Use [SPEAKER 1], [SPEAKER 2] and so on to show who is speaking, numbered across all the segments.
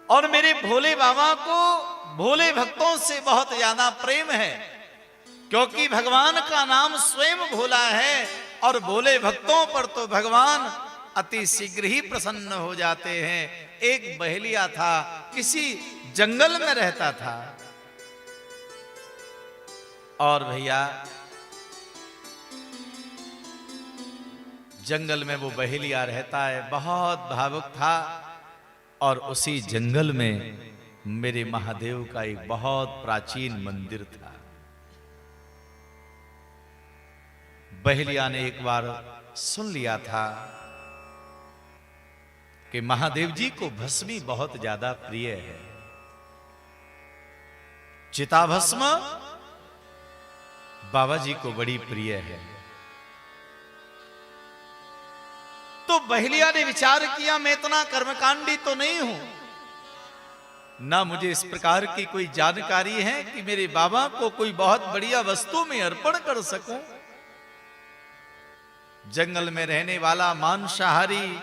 [SPEAKER 1] और मेरे भोले बाबा को भोले भक्तों से बहुत ज्यादा प्रेम है, क्योंकि भगवान का नाम स्वयं भोला है और भोले भक्तों पर तो भगवान अति शीघ्र ही प्रसन्न हो जाते हैं। एक बहेलिया था, किसी जंगल में रहता था, और भैया जंगल में वो बहेलिया रहता है, बहुत भावुक था। और उसी जंगल में मेरे महादेव का एक बहुत प्राचीन मंदिर था। बहेलिया ने एक बार सुन लिया था कि महादेव जी को भस्मी बहुत ज्यादा प्रिय है। चिताभस्म बाबा जी को बड़ी प्रिय है। तो बहेलिया ने विचार किया, मैं इतना कर्मकांडी तो नहीं हूं, ना मुझे इस प्रकार की कोई जानकारी है कि मेरे बाबा को कोई बहुत बढ़िया वस्तु में अर्पण कर सकूं। जंगल में रहने वाला, मांसाहारी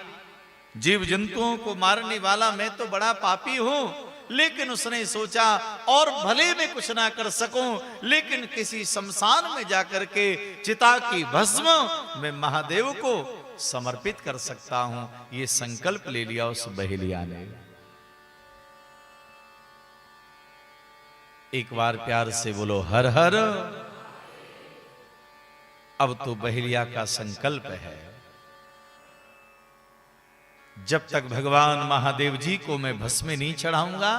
[SPEAKER 1] जीव जंतुओं को मारने वाला मैं तो बड़ा पापी हूं। लेकिन उसने सोचा, और भले में कुछ ना कर सकूं, लेकिन किसी शमशान में जाकर के चिता की भस्म मैं महादेव को समर्पित कर सकता हूं। ये संकल्प ले लिया उस बहेलिया ने। एक बार प्यार से बोलो हर हर। अब तो बहेलिया का संकल्प है, जब तक भगवान महादेव जी को मैं भस्म नहीं चढ़ाऊंगा,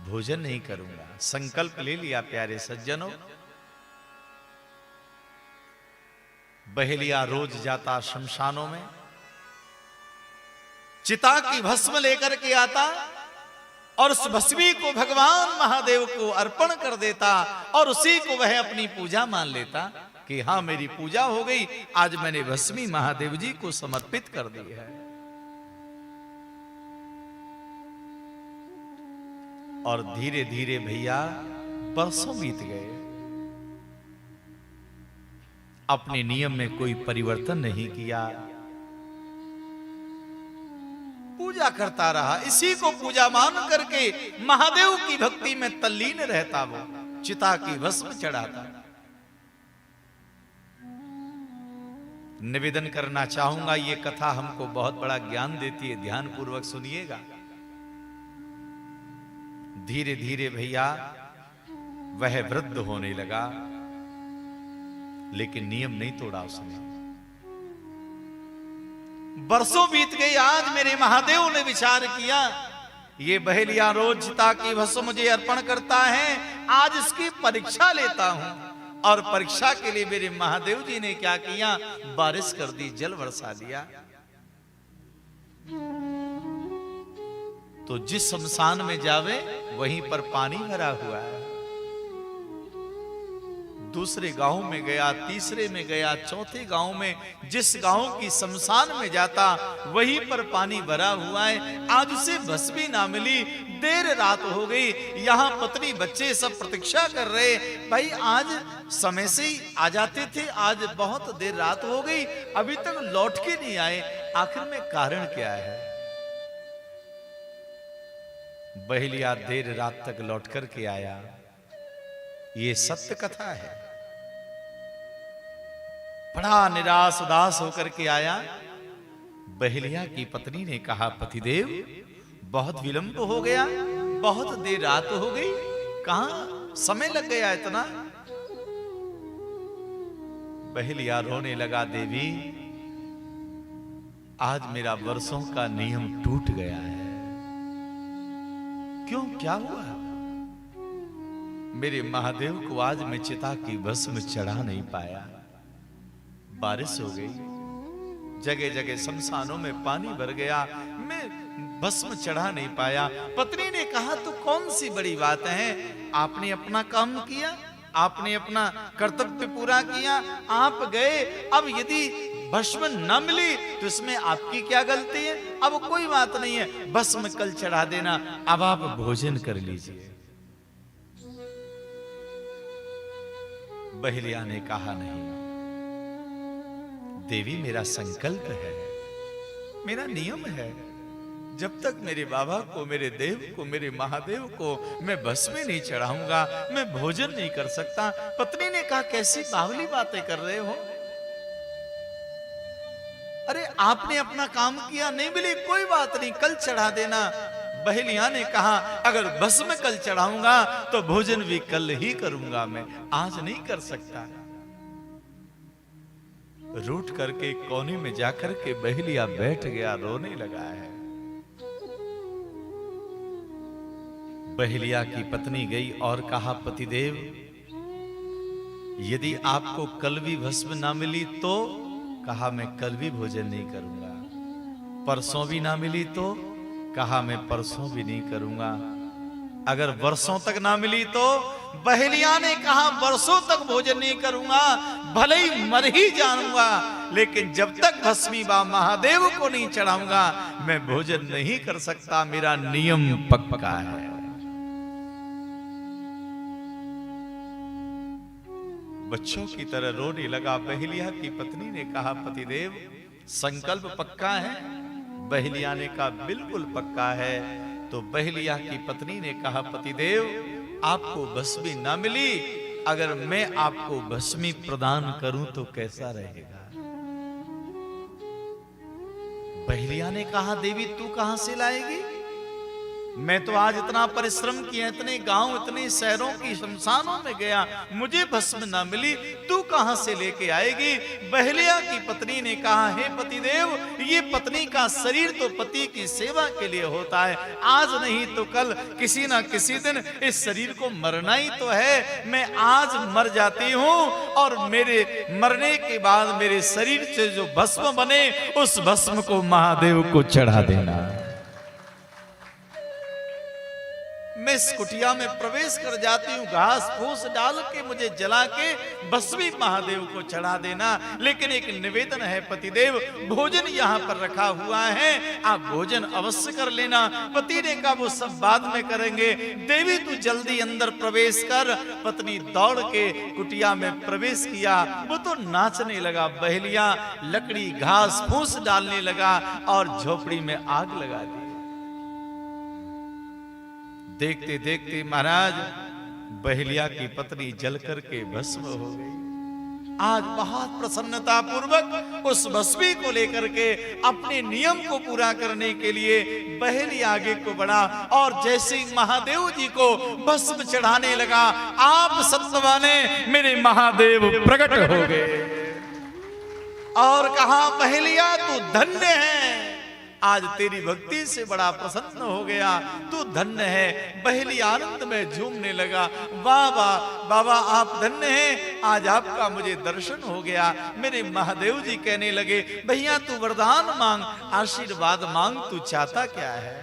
[SPEAKER 1] भोजन नहीं करूंगा। संकल्प ले लिया प्यारे सज्जनों। बहेलिया रोज जाता शमशानों में, चिता की भस्म लेकर के आता और उस भस्मी को भगवान महादेव को अर्पण कर देता, और उसी को वह अपनी पूजा मान लेता कि हां मेरी पूजा हो गई, आज मैंने भस्मी महादेव जी को समर्पित कर दी है। और धीरे धीरे भैया बरसों बीत गए, अपने नियम में कोई परिवर्तन नहीं किया, पूजा करता रहा। इसी को पूजा मान करके महादेव की भक्ति में तल्लीन रहता, वो चिता की भस्म चढ़ाता। निवेदन करना चाहूंगा, ये कथा हमको बहुत बड़ा ज्ञान देती है, ध्यान पूर्वक सुनिएगा। धीरे धीरे भैया वह वृद्ध होने लगा, लेकिन नियम नहीं तोड़ा उसने। बरसों बीत गए, आज मेरे महादेव ने विचार किया, ये बहेलिया रोज चिता की भस्म मुझे अर्पण करता है, आज इसकी परीक्षा लेता हूं। और परीक्षा के लिए मेरे महादेव जी ने क्या किया, बारिश कर दी, जल बरसा दिया। तो जिस शमशान में जावे वहीं पर पानी भरा हुआ है। दूसरे गांव में गया, तीसरे में गया, चौथे गांव में, जिस गांव की शमशान में जाता वहीं पर पानी भरा हुआ है। आज उसे भस्मी ना मिली, देर रात हो गई। यहां पत्नी बच्चे सब प्रतीक्षा कर रहे, भाई आज समय से ही आ जाते थे, आज बहुत देर रात हो गई, अभी तक लौट के नहीं आए, आखिर में कारण क्या है। बहेलिया देर रात तक लौट कर के आया, ये सत्य कथा है। बड़ा निराश उदास होकर के आया। बहेलिया की पत्नी ने कहा, पतिदेव बहुत विलंब हो गया, बहुत देर रात हो गई, कहां समय लग गया इतना। बहेलिया रोने लगा, देवी आज मेरा वर्षों का नियम टूट गया है। क्यों, क्या हुआ? मेरे महादेव को आज मैं चिता की भस्म चढ़ा नहीं पाया। बारिश हो गई, जगह जगह शमशानों में पानी भर गया, मैं भस्म चढ़ा नहीं पाया। पत्नी ने कहा, तो कौन सी बड़ी बात है, आपने अपना काम किया, आपने अपना कर्तव्य पूरा किया, आप गए, अब यदि भस्म न मिली तो इसमें आपकी क्या गलती है। अब कोई बात नहीं है, भस्म कल चढ़ा देना, अब आप भोजन कर लीजिए। बहेलिया ने कहा, नहीं देवी, मेरा संकल्प है, मेरा नियम है, जब तक मेरे बाबा को, मेरे देव को, मेरे महादेव को मैं भस्म नहीं चढ़ाऊंगा, मैं भोजन नहीं कर सकता। पत्नी ने कहा, कैसी बावली बातें कर रहे हो? अरे आपने अपना काम किया, नहीं मिली कोई बात नहीं, कल चढ़ा देना। बहेलिया ने कहा, अगर भस्म कल चढ़ाऊंगा तो भोजन भी कल ही करूंगा, मैं आज नहीं कर सकता। रूठ करके कोने में जाकर के बहेलिया बैठ गया, रोने लगा है। बहेलिया की पत्नी गई और कहा, पतिदेव यदि आपको कल भी भस्म ना मिली तो? कहा, मैं कल भी भोजन नहीं करूंगा। परसों भी ना मिली तो? कहा, मैं परसों भी नहीं करूंगा। अगर वर्षों तक ना मिली तो? बहेलिया ने कहा, वर्षों तक भोजन नहीं करूंगा, भले ही मर ही जाऊंगा, लेकिन जब तक भस्मी बा महादेव को नहीं चढ़ाऊंगा मैं भोजन नहीं कर सकता, मेरा नियम पक्का है। बच्चों की तरह रोने लगा। बहेलिया की पत्नी ने कहा, पतिदेव संकल्प पक्का है? बहेलिया ने कहा, बिल्कुल पक्का है। तो बहेलिया की पत्नी ने कहा, पतिदेव आपको भस्मी ना मिली, अगर मैं आपको भस्मी प्रदान करूं तो कैसा रहेगा? बहेलिया ने कहा, देवी तू कहां से लाएगी? मैं तो आज इतना परिश्रम किया, इतने गांव, इतने शहरों की शमशानों में गया, मुझे भस्म ना मिली, तू कहां से लेके आएगी? बहेलिया की पत्नी ने कहा, हे पतिदेव, ये पत्नी का शरीर तो पति की सेवा के लिए होता है, आज नहीं तो कल किसी ना किसी दिन इस शरीर को मरना ही तो है। मैं आज मर जाती हूं और मेरे मरने के बाद मेरे शरीर से जो भस्म बने उस भस्म को महादेव को चढ़ा देना। मैं इस कुटिया में प्रवेश कर जाती हूँ, घास फूस डाल के मुझे जला के भस्मी महादेव को चढ़ा देना, लेकिन एक निवेदन है पतिदेव, भोजन यहाँ पर रखा हुआ है, आप भोजन अवश्य कर लेना। पति ने कहा, वो सब बाद में करेंगे, देवी तू जल्दी अंदर प्रवेश कर। पत्नी दौड़ के कुटिया में प्रवेश किया। वो तो नाचने लगा। बहेलिया लकड़ी घास फूस डालने लगा और झोपड़ी में आग लगा दी। देखते देखते महाराज बहेलिया की पत्नी जल करके भस्म हो गई। आज बहुत प्रसन्नता पूर्वक उस भस्मी को लेकर के अपने नियम को पूरा करने के लिए बहेलिया आगे को बढ़ा और जैसे महादेव जी को भस्म चढ़ाने लगा, आप सत्वाने मेरे महादेव प्रकट हो गए और कहा, बहेलिया तू धन्य है, आज तेरी भक्ति से बड़ा प्रसन्न हो गया, तू धन्य है। बहेलिया आनंद में झूमने लगा, वाह वाह बाबा आप धन्य हैं, आज आपका मुझे दर्शन हो गया। मेरे महादेव जी कहने लगे, भैया तू वरदान मांग, आशीर्वाद मांग, तू चाहता क्या है?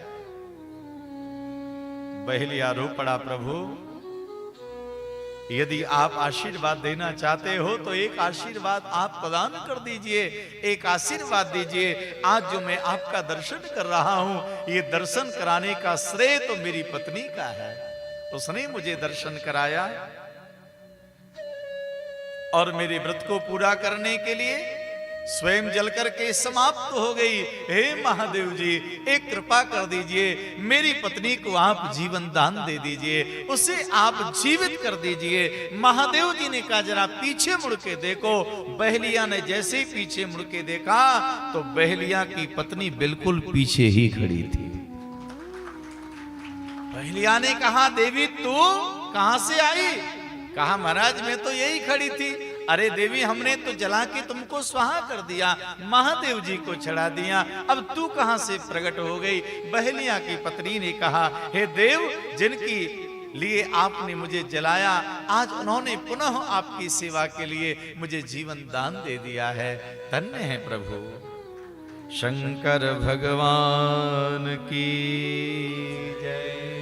[SPEAKER 1] बहेलिया रो पड़ा, प्रभु यदि आप आशीर्वाद देना चाहते हो तो एक आशीर्वाद आप प्रदान कर दीजिए, एक आशीर्वाद दीजिए। आज जो मैं आपका दर्शन कर रहा हूं, ये दर्शन कराने का श्रेय तो मेरी पत्नी का है, उसने मुझे दर्शन कराया और मेरे व्रत को पूरा करने के लिए स्वयं जल करके समाप्त हो गई। हे महादेव जी एक कृपा कर दीजिए, मेरी पत्नी को आप जीवन दान दे दीजिए, उसे आप जीवित कर दीजिए। महादेव जी ने कहा, जरा पीछे मुड़ के देखो। बहेलिया ने जैसे ही पीछे मुड़ के देखा तो बहेलिया की पत्नी बिल्कुल पीछे ही खड़ी थी। बहेलिया ने कहा, देवी तू कहां से आई? कहा, महाराज मैं तो यही खड़ी थी। अरे देवी हमने तो जला के तुमको स्वाहा कर दिया, महादेव जी को चढ़ा दिया, अब तू कहां से प्रकट हो गई? बहेलिया की पत्नी ने कहा, हे देव जिनकी लिए आपने मुझे जलाया, आज उन्होंने पुनः आपकी सेवा के लिए मुझे जीवन दान दे दिया है, धन्य है प्रभु। शंकर भगवान की जय।